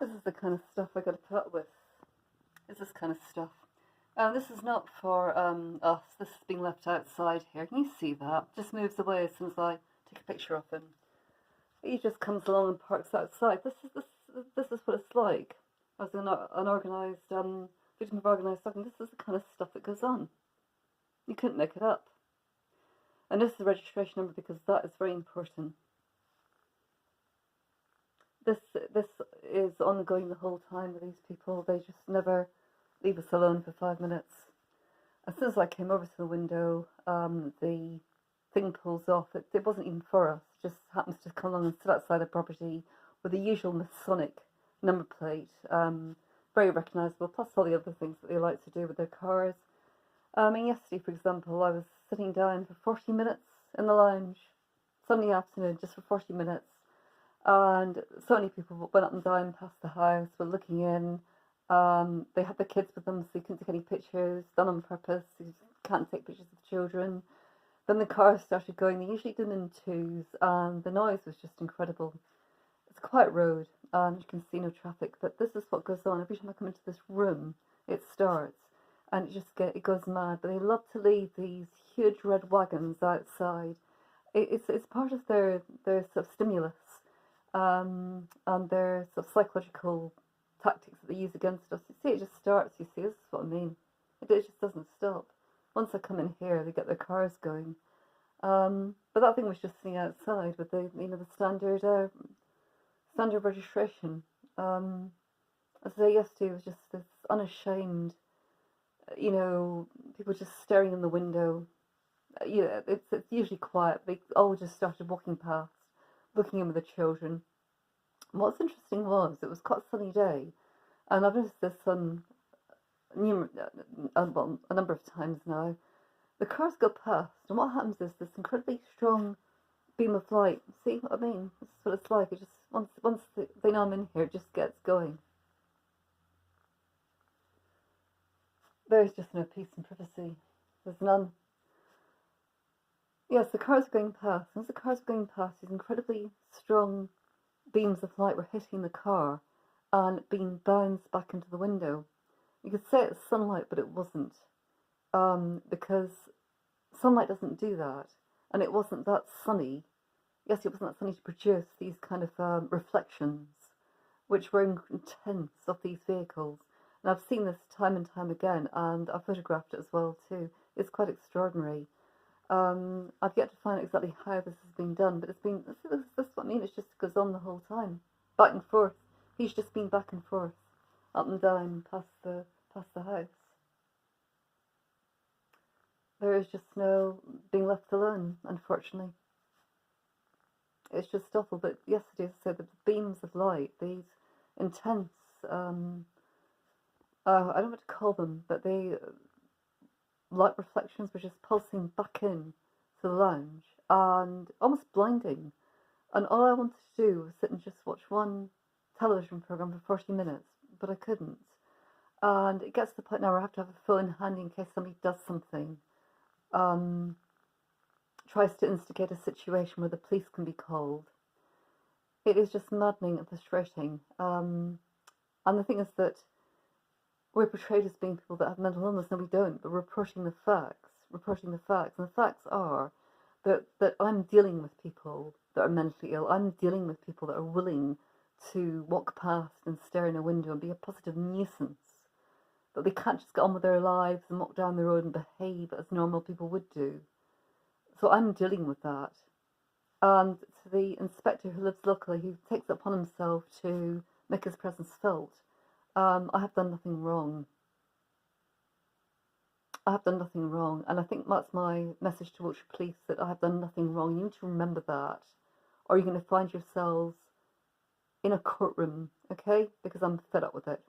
This is the kind of stuff I got to put up with. It's this kind of stuff. This is not for us. This is being left outside here. Can you see that? Just moves away as soon as I take a picture of him. He just comes along and parks outside. This is what it's like as an unorganised victim of organised stalking. This is the kind of stuff that goes on. You couldn't make it up. And this is the registration number because that is very important. This is ongoing the whole time with these people. They just never leave us alone for 5 minutes. As soon as I came over to the window, the thing pulls off. It wasn't even for us. It just happens to come along and sit outside the property with the usual Masonic number plate. Very recognisable, plus all the other things that they like to do with their cars. And yesterday, for example, I was sitting down for 40 minutes in the lounge, Sunday afternoon, just for 40 minutes. And so many people went up and down past the house, were looking in. They had their kids with them, so you couldn't take any pictures, done on purpose. You can't take pictures of children. Then the cars started going. They usually do them in twos, and the noise was just incredible. It's a quiet road, and you can see no traffic, but this is what goes on. Every time I come into this room, it starts, and it goes mad. But they love to leave these huge red wagons outside. It's part of their sort of stimulus. And their sort of psychological tactics that they use against us. You see, it just starts. You see, this is what I mean. It just doesn't stop. Once I come in here, they get their cars going. But that thing was just sitting outside with the the standard registration. As I say, yesterday it was just this unashamed. People just staring in the window. It's usually quiet. They all just started walking past, looking in with the children. What's interesting was it was quite a sunny day, and I've noticed this a number of times now. The cars go past, and what happens is this incredibly strong beam of light. See what I mean? This is what it's like. It just once they know I'm in here, it just gets going. There's just no peace and privacy. There's none. Yes, the cars are going past. As the cars are going past, these incredibly strong beams of light were hitting the car and being bounced back into the window. You could say it's sunlight, but it wasn't. Because sunlight doesn't do that. And it wasn't that sunny. Yes, it wasn't that sunny to produce these kind of reflections, which were intense of these vehicles. And I've seen this time and time again, and I've photographed it as well too. It's quite extraordinary. I've yet to find out exactly how this has been done, but this is what I mean. It just goes on the whole time, back and forth. He's just been back and forth, up and down, past the house. There is just no being left alone, unfortunately. It's just awful. But yesterday, as I said, the beams of light, these intense, I don't know what to call them, but they. Light reflections were just pulsing back in to the lounge and almost blinding. And all I wanted to do was sit and just watch one television programme for 40 minutes, but I couldn't. And it gets to the point now where I have to have a phone handy in case somebody does something, tries to instigate a situation where the police can be called. It is just maddening and frustrating. And the thing is that we're portrayed as being people that have mental illness, and we don't, but we're reporting the facts. And the facts are that I'm dealing with people that are mentally ill. I'm dealing with people that are willing to walk past and stare in a window and be a positive nuisance. But they can't just get on with their lives and walk down the road and behave as normal people would do. So I'm dealing with that. And to the inspector who lives locally, who takes it upon himself to make his presence felt, I have done nothing wrong. And I think that's my message to Wiltshire Police, that I have done nothing wrong. You need to remember that, or you're going to find yourselves in a courtroom, okay? Because I'm fed up with it.